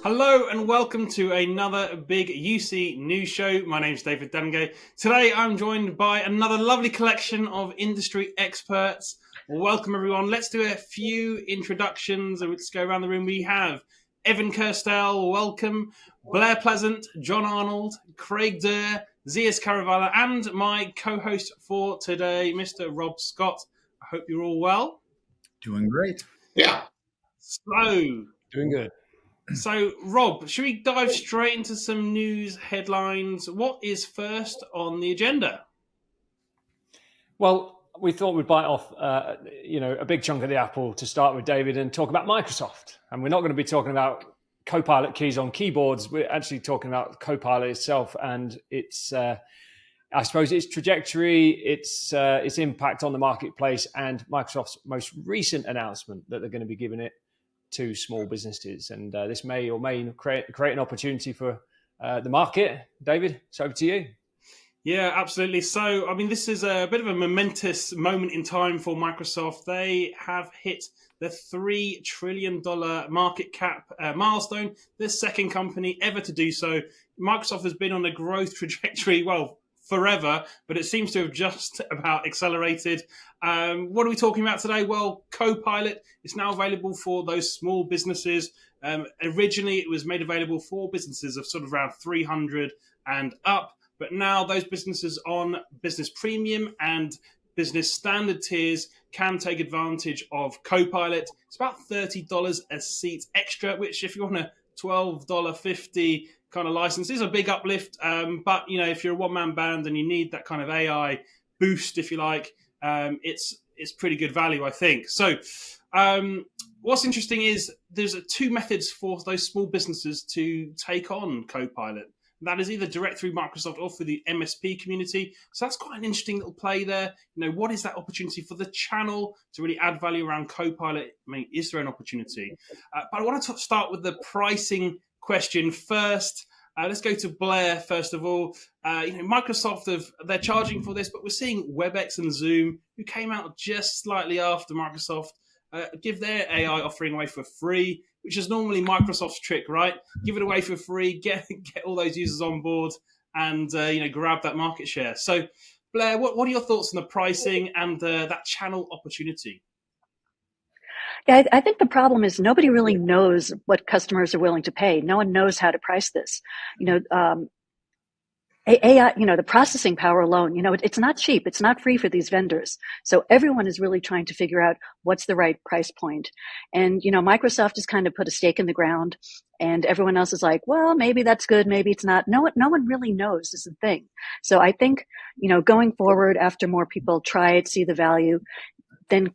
Hello and welcome to another big UC news show. My name's David Dungay. Today I'm joined by another lovely collection of industry experts. Welcome everyone. Let's do a few introductions and let's go around the room. We have Evan Kirstel, welcome. Blair Pleasant, John Arnold, Craig Durr, Zias Karavalla, and my co-host for today, Mr. Rob Scott. I hope you're all well. Doing great. Yeah. Doing good. So, Rob, should we dive straight into some news headlines? What is first on the agenda? Well, we thought we'd bite off, a big chunk of the apple to start with, David, and talk about Microsoft. And we're not going to be talking about Copilot keys on keyboards. We're actually talking about Copilot itself and its, I suppose, its trajectory, its impact on the marketplace, and Microsoft's most recent announcement that they're going to be giving it to small businesses. And this may or may create an opportunity for the market. David, it's over to you. Yeah, absolutely. So, I mean, this is a bit of a momentous moment in time for Microsoft. They have hit the $3 trillion market cap milestone, the second company ever to do so. Microsoft has been on a growth trajectory, well, forever, but it seems to have just about accelerated. What are we talking about today? Well, Copilot is now available for those small businesses. Originally, it was made available for businesses of sort of around 300 and up, but now those businesses on Business Premium and Business Standard tiers can take advantage of Copilot. It's about $30 a seat extra, which if you want a $12.50 kind of license is a big uplift. But, you know, if you're a one-man band and you need that kind of AI boost, if you like, it's pretty good value, I think. So what's interesting is there's two methods for those small businesses to take on Copilot. That is either direct through Microsoft or through the MSP community. So that's quite an interesting little play there. You know, what is that opportunity for the channel to really add value around Copilot? I mean, is there an opportunity? But I want to start with the pricing question first. Let's go to Blair first of all. Microsoft they're charging for this, but we're seeing WebEx and Zoom, who came out just slightly after Microsoft, give their AI offering away for free, which is normally Microsoft's trick, right? Give it away for free, get all those users on board, and grab that market share. So, Blair, what are your thoughts on the pricing and that channel opportunity? Yeah, I think the problem is nobody really knows what customers are willing to pay. No one knows how to price this. AI, the processing power alone, it's not cheap. It's not free for these vendors. So everyone is really trying to figure out what's the right price point. And, Microsoft has kind of put a stake in the ground and everyone else is like, well, maybe that's good. Maybe it's not. No one really knows is the thing. So I think, going forward after more people try it, see the value, then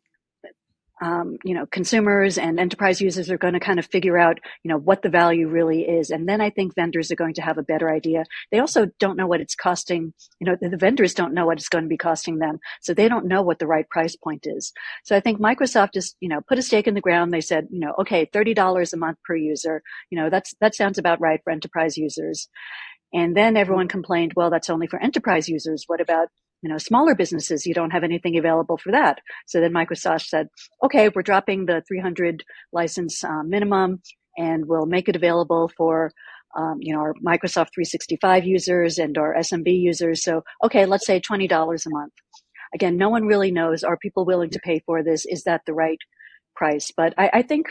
consumers and enterprise users are going to kind of figure out, what the value really is. And then I think vendors are going to have a better idea. They also don't know what it's costing. The vendors don't know what it's going to be costing them. So they don't know what the right price point is. So I think Microsoft just, put a stake in the ground. They said, okay, $30 a month per user. That sounds about right for enterprise users. And then everyone complained, well, that's only for enterprise users. What about smaller businesses? You don't have anything available for that. So then Microsoft said, okay, we're dropping the 300 license minimum and we'll make it available for, our Microsoft 365 users and our SMB users. So, okay, let's say $20 a month. Again, no one really knows. Are people willing to pay for this? Is that the right price? But I think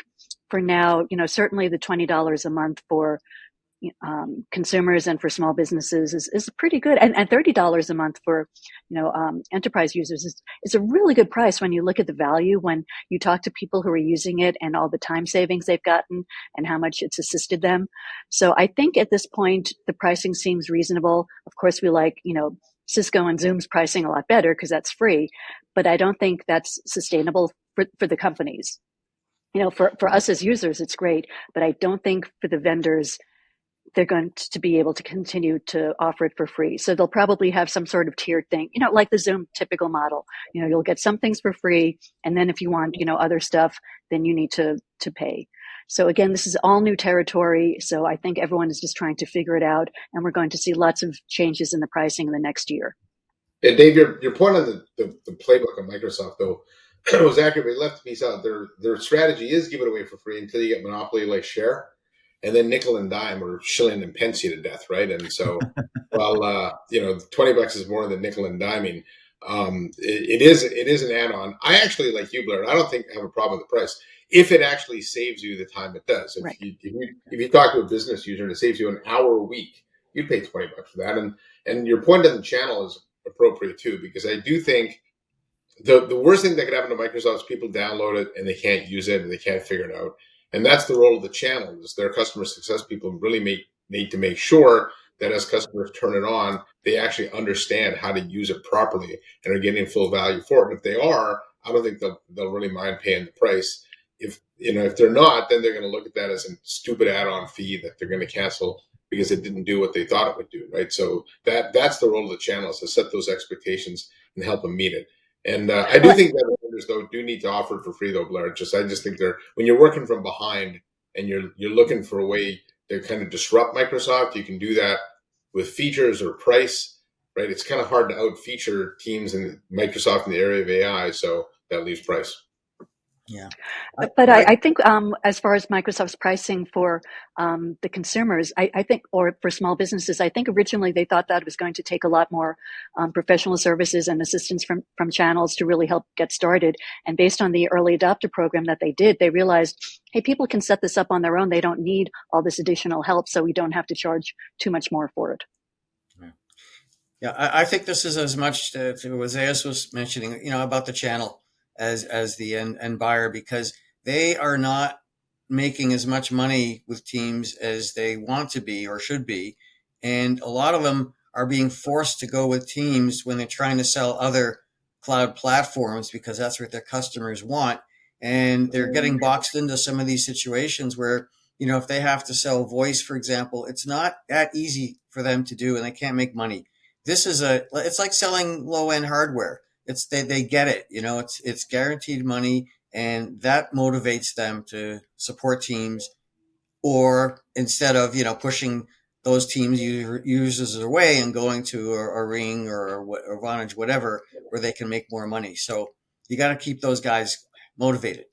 for now, certainly the $20 a month for consumers and for small businesses is pretty good. And $30 a month for, enterprise users is a really good price when you look at the value, when you talk to people who are using it and all the time savings they've gotten and how much it's assisted them. So I think at this point, the pricing seems reasonable. Of course, we like, Cisco and Zoom's pricing a lot better because that's free, but I don't think that's sustainable for the companies. For us as users, it's great, but I don't think for the vendors, they're going to be able to continue to offer it for free. So they'll probably have some sort of tiered thing, like the Zoom typical model. You'll get some things for free. And then if you want, other stuff, then you need to pay. So again, this is all new territory. So I think everyone is just trying to figure it out. And we're going to see lots of changes in the pricing in the next year. And Dave, your point on the playbook of Microsoft, though, was accurate. We left a piece out. Their strategy is give it away for free until you get monopoly like share. and then nickel and dime or shilling and pence you to death, right? And so, while $20 is more than nickel and diming, it is an add-on. I actually, like you, Blair, I don't think I have a problem with the price if it actually saves you the time it does. Right. If you talk to a business user and it saves you an hour a week, you'd pay $20 for that. And your point on the channel is appropriate too, because I do think the worst thing that could happen to Microsoft is people download it and they can't use it and they can't figure it out. And that's the role of the channel, is their customer success people really need to make sure that as customers turn it on, they actually understand how to use it properly and are getting full value for it. And if they are, I don't think they'll really mind paying the price. If they're not, then they're going to look at that as a stupid add-on fee that they're going to cancel because it didn't do what they thought it would do, right? So that's the role of the channel, is to set those expectations and help them meet it. And I do think that vendors, though, do need to offer it for free, though, Blair. I just think when you're working from behind and you're looking for a way to kind of disrupt Microsoft, you can do that with features or price, right? It's kind of hard to out-feature teams in Microsoft in the area of AI, so that leaves price. Yeah. But I think as far as Microsoft's pricing for the consumers, I think, or for small businesses, I think originally they thought that was going to take a lot more professional services and assistance from channels to really help get started. And based on the early adopter program that they did, they realized, hey, people can set this up on their own. They don't need all this additional help, so we don't have to charge too much more for it. Yeah, I think this is as much to what Zias was mentioning, about the channel as the end buyer, because they are not making as much money with teams as they want to be or should be. And a lot of them are being forced to go with teams when they're trying to sell other cloud platforms because that's what their customers want. And they're getting boxed into some of these situations where, if they have to sell voice, for example, it's not that easy for them to do and they can't make money. It's like selling low end hardware. They get it, it's guaranteed money, and that motivates them to support teams, or instead of, pushing those teams users away and going to a Ring or Vonage, whatever, where they can make more money. So you got to keep those guys motivated.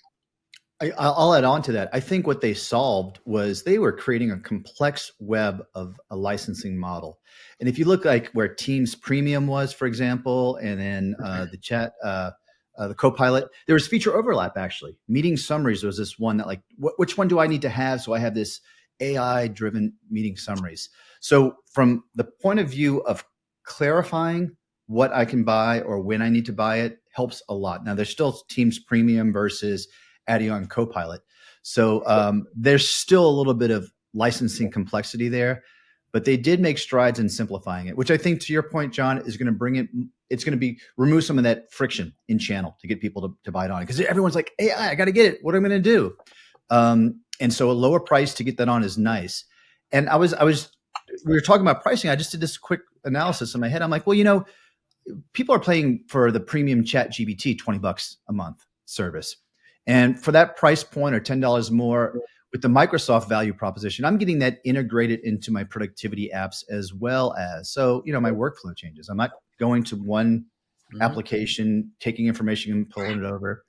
I'll add on to that. I think what they solved was they were creating a complex web of a licensing model. And if you look like where Teams Premium was, for example, and then the chat, the Copilot, there was feature overlap, actually. Meeting summaries was this one that which one do I need to have? So I have this AI-driven meeting summaries. So from the point of view of clarifying what I can buy or when I need to buy it, helps a lot. Now, there's still Teams Premium versus adding on Copilot. So there's still a little bit of licensing complexity there, but they did make strides in simplifying it, which I think, to your point, John, is going to bring it. It's going to remove some of that friction in channel to get people to buy it on, because everyone's like, AI, I got to get it. What am I going to do? And so a lower price to get that on is nice. And we were talking about pricing. I just did this quick analysis in my head. I'm like, well, people are paying for the premium chat GBT $20 a month service. And for that price point, or $10 more, with the Microsoft value proposition, I'm getting that integrated into my productivity apps as well as, my workflow changes. I'm not going to one application, taking information and pulling it over.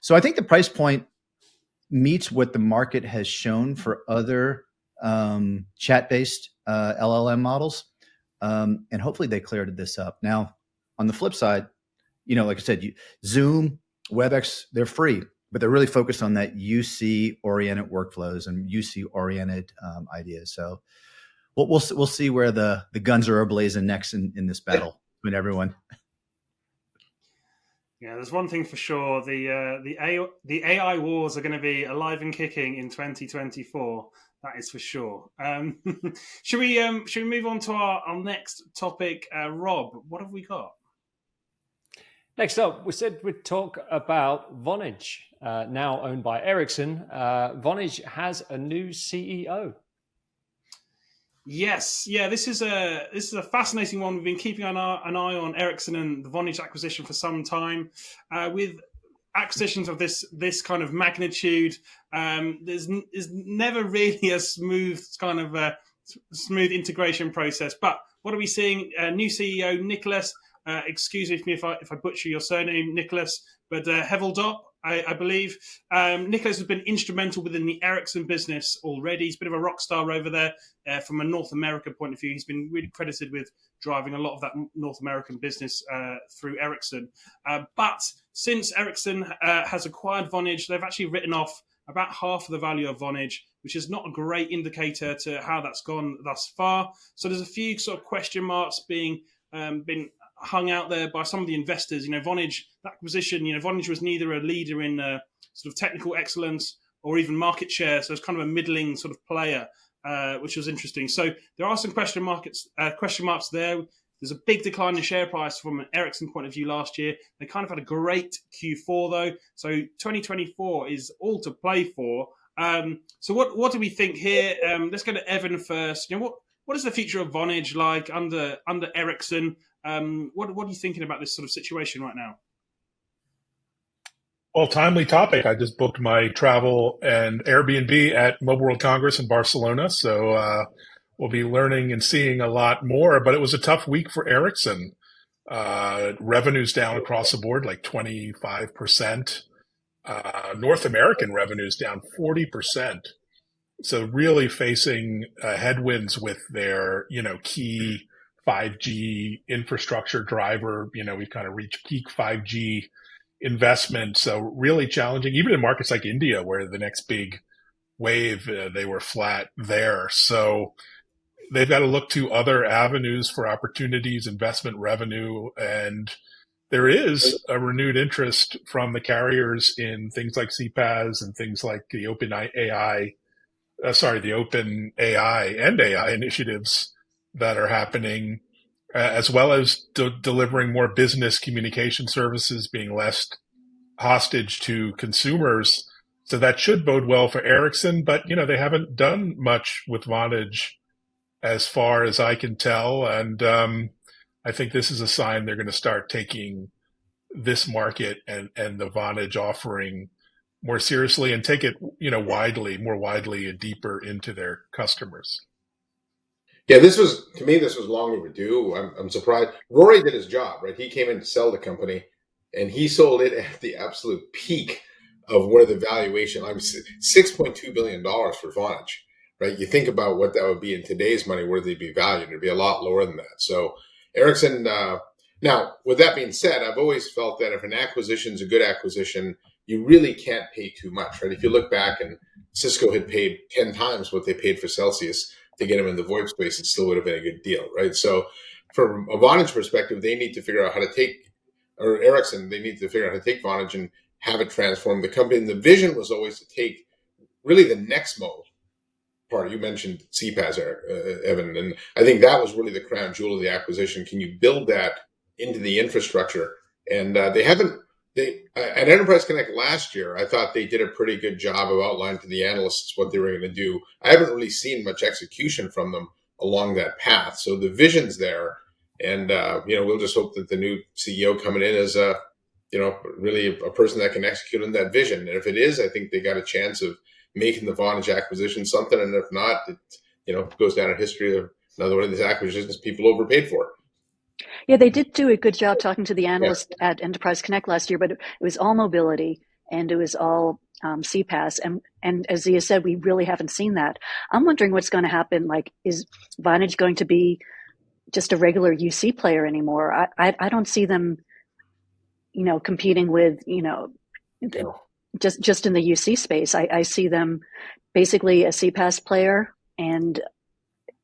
So I think the price point meets what the market has shown for other chat-based LLM models. And hopefully they cleared this up. Now, on the flip side, like I said, Zoom, WebEx, they're free, but they're really focused on that UC-oriented workflows and UC-oriented ideas. So we'll see where the guns are ablazing next in this battle between everyone. Yeah, there's one thing for sure: the AI wars are going to be alive and kicking in 2024. That is for sure. Should we move on to our next topic? Rob, what have we got? Next up, we said we'd talk about Vonage, now owned by Ericsson. Vonage has a new CEO. Yes, yeah, this is a fascinating one. We've been keeping an eye on Ericsson and the Vonage acquisition for some time. With acquisitions of this kind of magnitude, there's never really a smooth smooth integration process. But what are we seeing? New CEO Nicholas. Excuse me if I butcher your surname, Nicholas, but Heveldop, I believe. Nicholas has been instrumental within the Ericsson business already. He's a bit of a rock star over there from a North America point of view. He's been really credited with driving a lot of that North American business through Ericsson. But since Ericsson has acquired Vonage, they've actually written off about half of the value of Vonage, which is not a great indicator to how that's gone thus far. So there's a few sort of question marks being been hung out there by some of the investors. Vonage, that acquisition, Vonage was neither a leader in sort of technical excellence or even market share. So it's kind of a middling sort of player, which was interesting. So there are some question marks there. There's a big decline in share price from an Ericsson point of view last year. They kind of had a great Q4 though. So 2024 is all to play for. So what do we think here? Let's go to Evan first. What is the future of Vonage like under Ericsson? What are you thinking about this sort of situation right now? Well, timely topic. I just booked my travel and Airbnb at Mobile World Congress in Barcelona. So we'll be learning and seeing a lot more. But it was a tough week for Ericsson. Revenues down across the board, like 25%. North American revenues down 40%. So really facing headwinds with their, key 5G infrastructure driver. We've kind of reached peak 5G investment. So really challenging, even in markets like India, where the next big wave, they were flat there. So they've got to look to other avenues for opportunities, investment revenue, and there is a renewed interest from the carriers in things like CPaaS and things like the Open AI and AI initiatives that are happening, as well as delivering more business communication services, being less hostage to consumers. So that should bode well for Ericsson, but they haven't done much with Vonage as far as I can tell. And I think this is a sign they're going to start taking this market and the Vonage offering more seriously and take it, more widely and deeper into their customers. Yeah, this was long overdue. I'm surprised. Rory did his job, right? He came in to sell the company, and he sold it at the absolute peak of where the valuation. I was $6.2 billion for Vonage, right? You think about what that would be in today's money, where they'd be valued. It'd be a lot lower than that. So Ericsson. Now, with that being said, I've always felt that if an acquisition is a good acquisition, you really can't pay too much, right? If you look back, and Cisco had paid 10 times what they paid for Celsius to get them in the VoIP space, it still would have been a good deal, right? So from a Vonage perspective, they need to figure out how to take, or Ericsson, they need to figure out how to take Vonage and have it transform the company. And the vision was always to take really the next mode part. You mentioned CPaaS, Evan, and I think that was really the crown jewel of the acquisition. Can you build that into the infrastructure? And they haven't. At Enterprise Connect last year, I thought they did a pretty good job of outlining to the analysts what they were going to do. I haven't really seen much execution from them along that path. So the vision's there, and we'll just hope that the new CEO coming in is really a person that can execute on that vision. And if it is, I think they got a chance of making the Vonage acquisition something. And if not, it goes down in history of another one of these acquisitions people overpaid for. Yeah, they did do a good job talking to the analyst at Enterprise Connect last year, but it was all mobility and it was all CPaaS. And as Zia said, we really haven't seen that. I'm wondering what's going to happen. Like, is Vonage going to be just a regular UC player anymore? I don't see them, competing with, just in the UC space. I see them basically a CPaaS player, and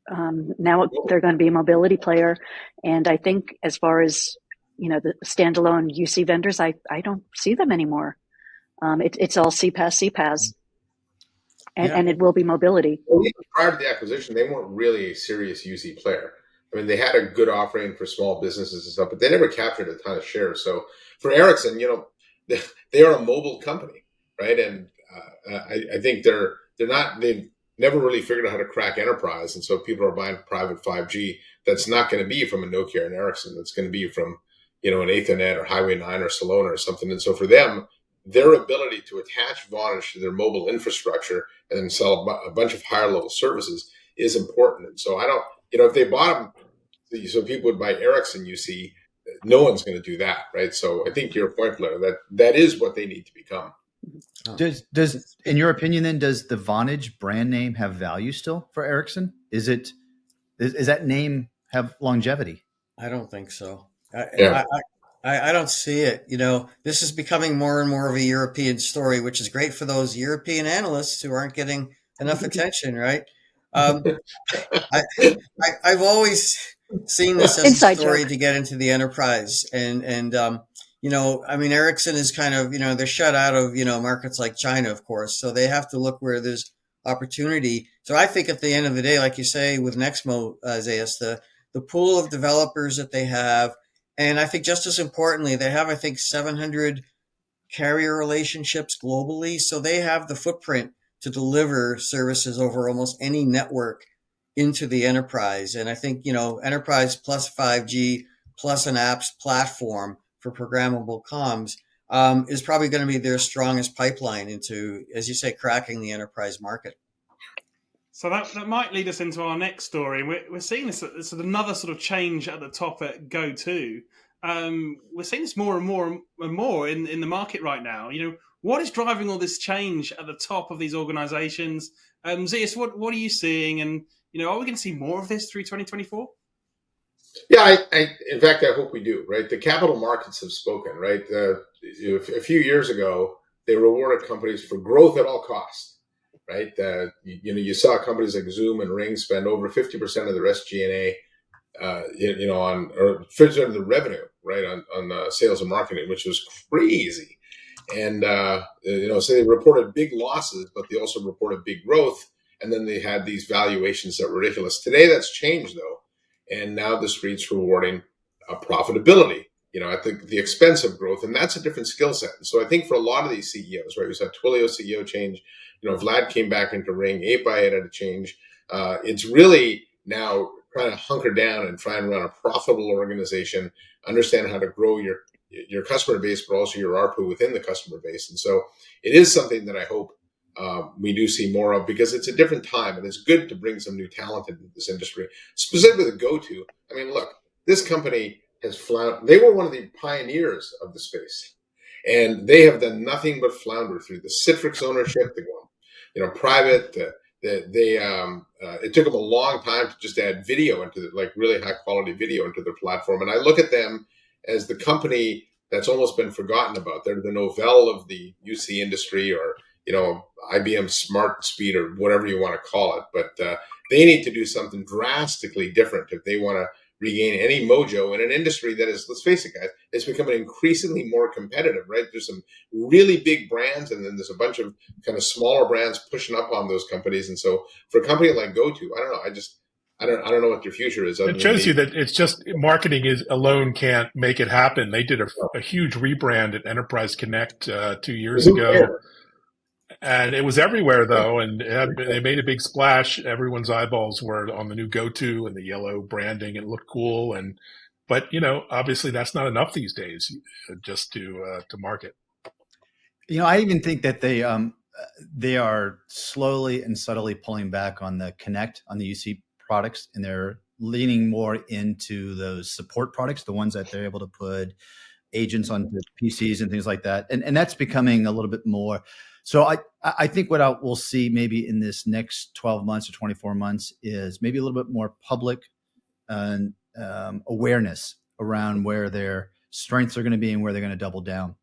now they're going to be a mobility player. And I think as far as, the standalone UC vendors, I don't see them anymore. It's all CPaaS, and it will be mobility. Well, even prior to the acquisition, they weren't really a serious UC player. I mean, they had a good offering for small businesses and stuff, but they never captured a ton of shares. So for Ericsson, they are a mobile company, right? And I think they've never really figured out how to crack enterprise. And so people are buying private 5G. That's not going to be from a Nokia and Ericsson. That's going to be from, an Ethernet or Highway 9 or Salona or something. And so for them, their ability to attach Vonage to their mobile infrastructure and then sell a bunch of higher level services is important. And so I don't, if they bought them, so people would buy Ericsson UC, no one's going to do that, right? So I think to your point, Blair, that is what they need to become. Does in your opinion then, does the Vonage brand name have value still for Ericsson? Is that name have longevity? I don't think so. Yeah. I don't see it. This is becoming more and more of a European story, which is great for those European analysts who aren't getting enough attention, right? I've always seen this as Inside a story joke. to get into the enterprise, and Ericsson is kind of they're shut out of markets like China, of course, so they have to look where there's opportunity. So I think at the end of the day, like you say with Nexmo, Zias, the pool of developers that they have, and I think just as importantly, they have 700 carrier relationships globally, so they have the footprint to deliver services over almost any network into the enterprise. And I think, enterprise plus 5G plus an apps platform for programmable comms is probably going to be their strongest pipeline into, as you say, cracking the enterprise market. So that might lead us into our next story. We're seeing this another sort of change at the top at GoTo. We're seeing this more and more and more in the market right now. What is driving all this change at the top of these organizations? Zias, what are you seeing? And, are we going to see more of this through 2024? Yeah, in fact, I hope we do, right? The capital markets have spoken, right? A few years ago, they rewarded companies for growth at all costs, right? You saw companies like Zoom and Ring spend over 50% of their SG&A, on or 50% of the revenue, right, on sales and marketing, which was crazy. And so they reported big losses, but they also reported big growth, and then they had these valuations that were ridiculous. Today, that's changed though, and now the street's rewarding profitability, at the expense of growth, and that's a different skill set. So I think for a lot of these CEOs, right, we saw Twilio CEO change. Vlad came back into Ring, 8x8 had a change. It's really now trying to hunker down and try and run a profitable organization, understand how to grow your customer base, but also your ARPU within the customer base. And so it is something that I hope we do see more of, because it's a different time, and it's good to bring some new talent into this industry, specifically the GoTo. I mean, look, this company has floundered. They were one of the pioneers of the space, and they have done nothing but flounder through the Citrix ownership, the private. It took them a long time to just add video into really high quality video into their platform. And I look at them as the company that's almost been forgotten about. They're the Novell of the UC industry, or IBM Smart Speed, or whatever you want to call it. But they need to do something drastically different if they want to regain any mojo in an industry that is, let's face it, guys, it's becoming increasingly more competitive, right? There's some really big brands, and then there's a bunch of kind of smaller brands pushing up on those companies. And so for a company like GoTo, I don't know. I don't know what their future is. It shows you that it's just marketing alone can't make it happen. They did a huge rebrand at Enterprise Connect 2 years ago. And it was everywhere, though, and they made a big splash. Everyone's eyeballs were on the new GoTo and the yellow branding. It looked cool, but obviously that's not enough these days, just to market. I even think that they are slowly and subtly pulling back on the Connect, on the UC products, and they're leaning more into those support products, the ones that they're able to put agents on the PCs and things like that, and that's becoming a little bit more. So I think what we'll see maybe in this next 12 months or 24 months is maybe a little bit more public awareness around where their strengths are going to be and where they're going to double down.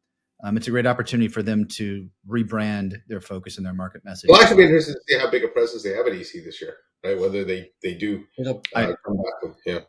It's a great opportunity for them to rebrand their focus and their market message. Well, actually, be interested to see how big a presence they have at EC this year, right? Whether they do come back with, yeah.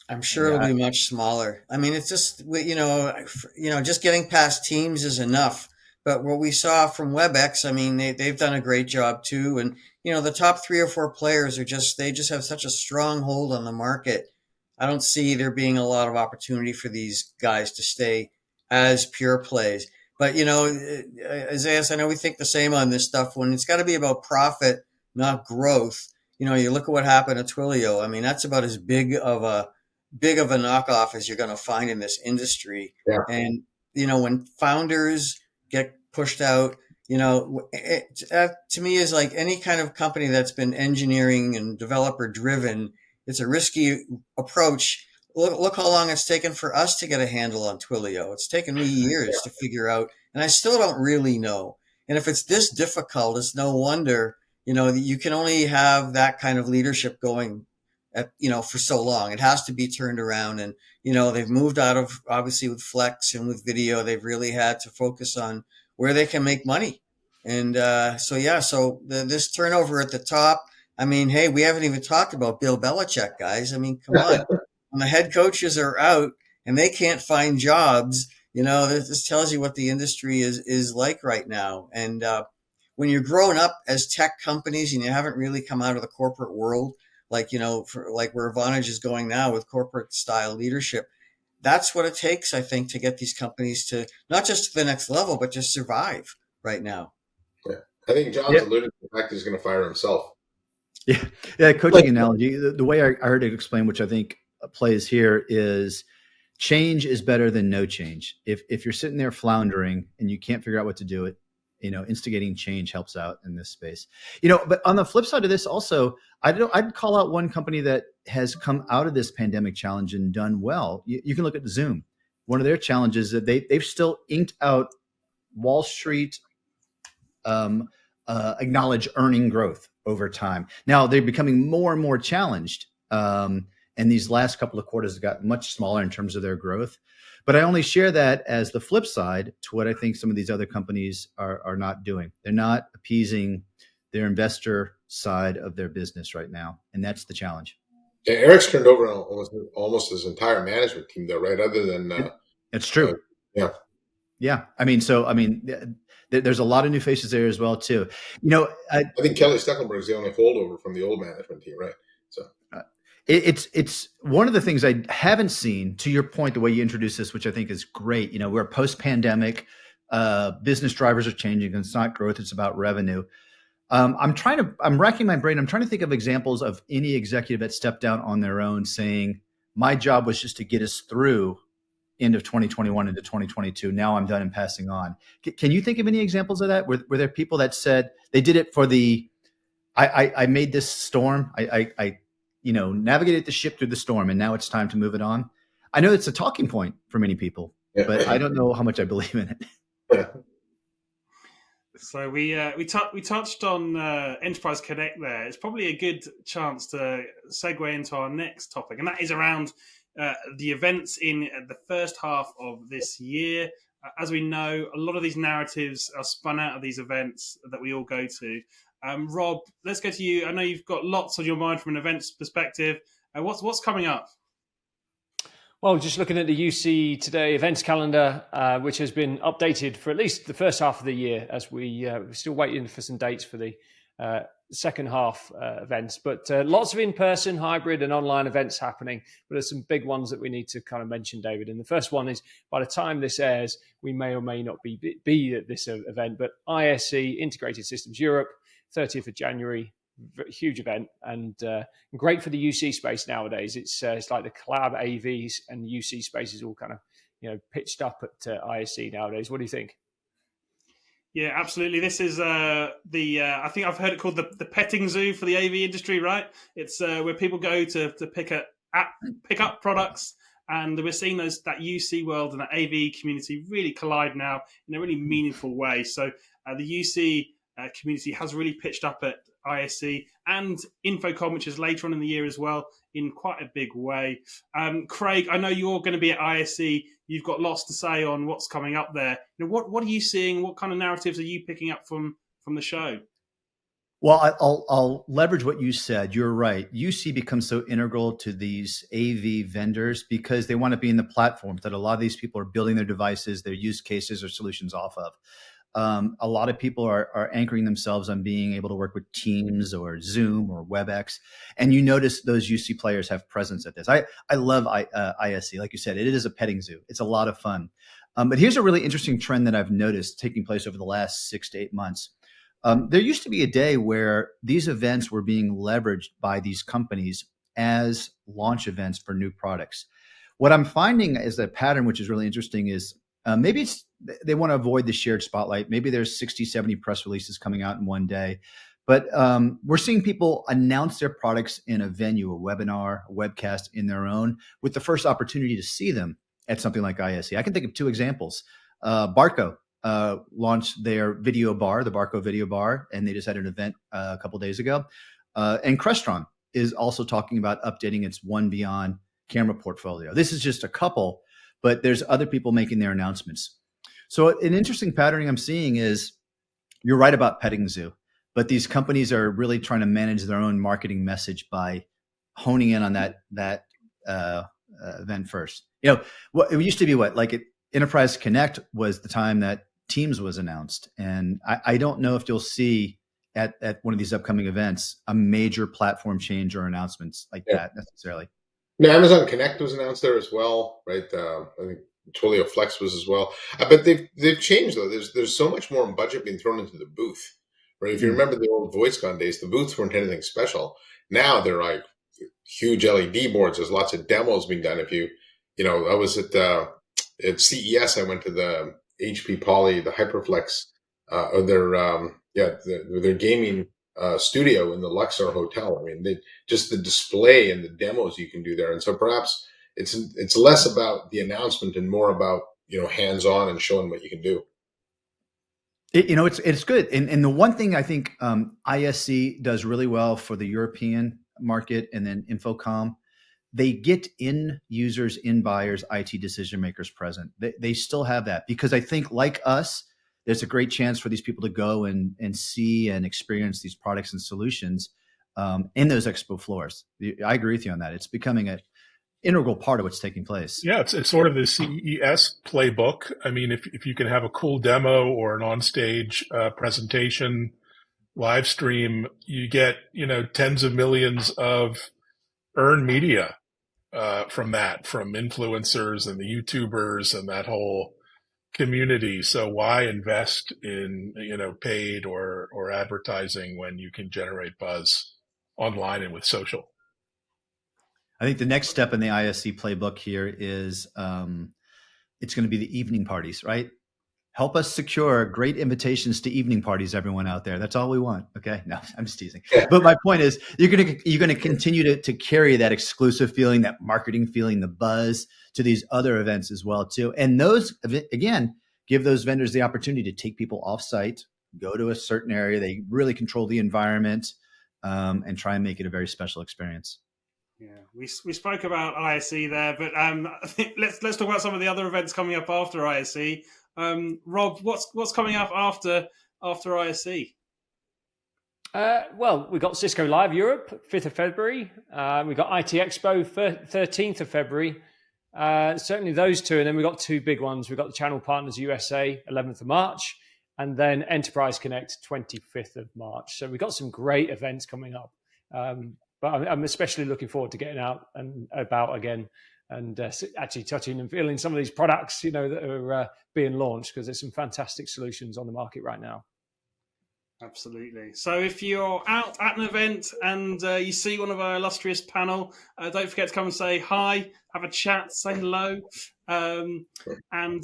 I'm sure it'll be much smaller. I mean, it's just, just getting past Teams is enough. But what we saw from WebEx, I mean, they've done a great job too. And, the top 3 or 4 players they just have such a strong hold on the market. I don't see there being a lot of opportunity for these guys to stay as pure plays. But, Zias, I know we think the same on this stuff. When it's got to be about profit, not growth, you look at what happened at Twilio. I mean, that's about as big of a knockoff as you're going to find in this industry. Yeah. And, when founders get pushed out, to me is like any kind of company that's been engineering and developer driven. It's a risky approach. Look how long it's taken for us to get a handle on Twilio. It's taken me years to figure out, and I still don't really know. And if it's this difficult, it's no wonder, that you can only have that kind of leadership going for so long. It has to be turned around. And, they've moved out of, obviously with Flex and with video, they've really had to focus on where they can make money. And so this turnover at the top, I mean, hey, we haven't even talked about Bill Belichick, guys. I mean, come on. When the head coaches are out and they can't find jobs, this tells you what the industry is like right now. And when you're growing up as tech companies and you haven't really come out of the corporate world, like where Vonage is going now with corporate style leadership, that's what it takes, I think, to get these companies to not just to the next level, but just survive right now. Yeah. I think John's alluded to the fact he's going to fire himself. Yeah. Coaching analogy. The way I heard it explained, which I think plays here, is change is better than no change. If you're sitting there floundering and you can't figure out what to do, instigating change helps out in this space. But on the flip side of this, also, I'd call out one company that has come out of this pandemic challenge and done well. You can look at Zoom. One of their challenges that they've still inked out Wall Street acknowledge earning growth over time. Now they're becoming more and more challenged. And these last couple of quarters have got much smaller in terms of their growth. But I only share that as the flip side to what I think some of these other companies are not doing. They're not appeasing their investor side of their business right now. And that's the challenge. Yeah, Eric's turned over almost his entire management team, though, right? Other than it's true. Yeah. There's a lot of new faces there as well, too. I think Kelly Stuckelberg is the only holdover from the old management team, right? So it's one of the things I haven't seen, to your point, the way you introduce this, which I think is great. We're post-pandemic, business drivers are changing. It's not growth, it's about revenue. I'm racking my brain. I'm trying to think of examples of any executive that stepped down on their own saying, my job was just to get us through end of 2021 into 2022. Now I'm done and passing on. Can you think of any examples of that? Were there people that said they did it for I made this storm. I navigated the ship through the storm and now it's time to move it on. I know it's a talking point for many people, but I don't know how much I believe in it. Yeah. So we touched on Enterprise Connect there. It's probably a good chance to segue into our next topic, and that is around the events in the first half of this year. As we know, a lot of these narratives are spun out of these events that we all go to. Rob, let's go to you. I know you've got lots on your mind from an events perspective. What's coming up? Well, just looking at the UC Today events calendar, which has been updated for at least the first half of the year, as we're still waiting for some dates for the second half events. But lots of in-person, hybrid and online events happening. But there's some big ones that we need to kind of mention, David. And the first one is, by the time this airs, we may or may not be at this event, but ISE, Integrated Systems Europe, 30th of January. Huge event and great for the UC space nowadays. It's like the collab AVs and UC space is all kind of pitched up at ISE nowadays. What do you think? Yeah, absolutely. This is I think I've heard it called the petting zoo for the AV industry, right? It's where people go to pick up products, and we're seeing that UC world and that AV community really collide now in a really meaningful way. So the UC community has really pitched up at ISE and Infocom, which is later on in the year as well, in quite a big way. Craig, I know you're going to be at ISE. You've got lots to say on what's coming up there. What are you seeing? What kind of narratives are you picking up from the show? Well, I'll leverage what you said. You're right. UC becomes so integral to these AV vendors because they want to be in the platforms that a lot of these people are building their devices, their use cases or solutions off of. A lot of people are anchoring themselves on being able to work with Teams or Zoom or WebEx. And you notice those UC players have presence at this. I love ISE. Like you said, it is a petting zoo. It's a lot of fun. But here's a really interesting trend that I've noticed taking place over the last 6 to 8 months. There used to be a day where these events were being leveraged by these companies as launch events for new products. What I'm finding is a pattern, which is really interesting, is maybe they want to avoid the shared spotlight. Maybe there's 60, 70 press releases coming out in one day. But we're seeing people announce their products in a venue, a webinar, a webcast in their own, with the first opportunity to see them at something like ISE. I can think of 2 examples. Barco launched their video bar, the Barco video bar, and they just had an event a couple days ago. And Crestron is also talking about updating its One Beyond camera portfolio. This is just a couple, but there's other people making their announcements. So an interesting patterning I'm seeing is, you're right about petting zoo, but these companies are really trying to manage their own marketing message by honing in on that event first. You know, what it used to be, Enterprise Connect was the time that Teams was announced, and I don't know if you'll see at one of these upcoming events a major platform change or announcements like that necessarily. Yeah, Amazon Connect was announced there as well, right? I think Twilio Flex was as well. But they've changed though. There's so much more budget being thrown into the booth, right? If you remember the old VoiceCon days, the booths weren't anything special. Now they're like huge LED boards. There's lots of demos being done. If you know, I was at CES. I went to the HP Poly, the HyperFlex, or their gaming studio in the Luxor Hotel. I mean, just the display and the demos you can do there. And so perhaps it's less about the announcement and more about, hands-on and showing what you can do. It's good. And the one thing I think ISE does really well for the European market, and then Infocom, they get in users, in buyers, IT decision makers present. They still have that, because I think, like us, there's a great chance for these people to go and see and experience these products and solutions in those expo floors. I agree with you on that. It's becoming an integral part of what's taking place. Yeah, it's sort of the CES playbook. I mean, if you can have a cool demo or an onstage presentation, live stream, you get, tens of millions of earned media from influencers and the YouTubers and that whole community. So why invest in, paid or advertising when you can generate buzz online and with social? I think the next step in the ISE playbook here is it's going to be the evening parties, right? Help us secure great invitations to evening parties, everyone out there. That's all we want. Okay. No, I'm just teasing. But my point is, you're going to continue to carry that exclusive feeling, that marketing feeling, the buzz to these other events as well, too. And those, again, give those vendors the opportunity to take people off site, go to a certain area. They really control the environment and try and make it a very special experience. Yeah, we spoke about ISE there, but I think let's talk about some of the other events coming up after ISE. Rob, what's coming up after ISE? Well, we got Cisco Live Europe, 5th of February. We got IT Expo, 13th of February. Certainly those two, and then we got 2 big ones. We got the Channel Partners USA, 11th of March, and then Enterprise Connect, 25th of March. So we've got some great events coming up. But I'm especially looking forward to getting out and about again and actually touching and feeling some of these products, that are being launched, because there's some fantastic solutions on the market right now. Absolutely. So if you're out at an event and you see one of our illustrious panel, don't forget to come and say hi, have a chat, say hello. And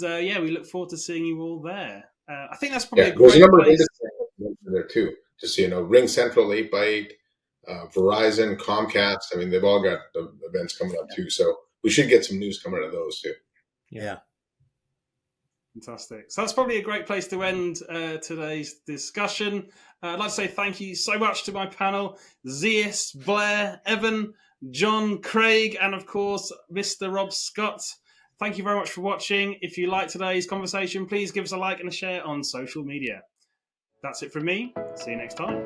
we look forward to seeing you all there. I think that's probably a great there's a number place. of there too. Just so you know, Ring Central 8x8, Verizon, Comcast. I mean, they've all got the events coming up too. So we should get some news coming out of those too. Yeah. Fantastic. So that's probably a great place to end today's discussion. I'd like to say thank you so much to my panel, Zias, Blair, Evan, John, Craig, and of course, Mr. Rob Scott. Thank you very much for watching. If you like today's conversation, please give us a like and a share on social media. That's it from me. See you next time.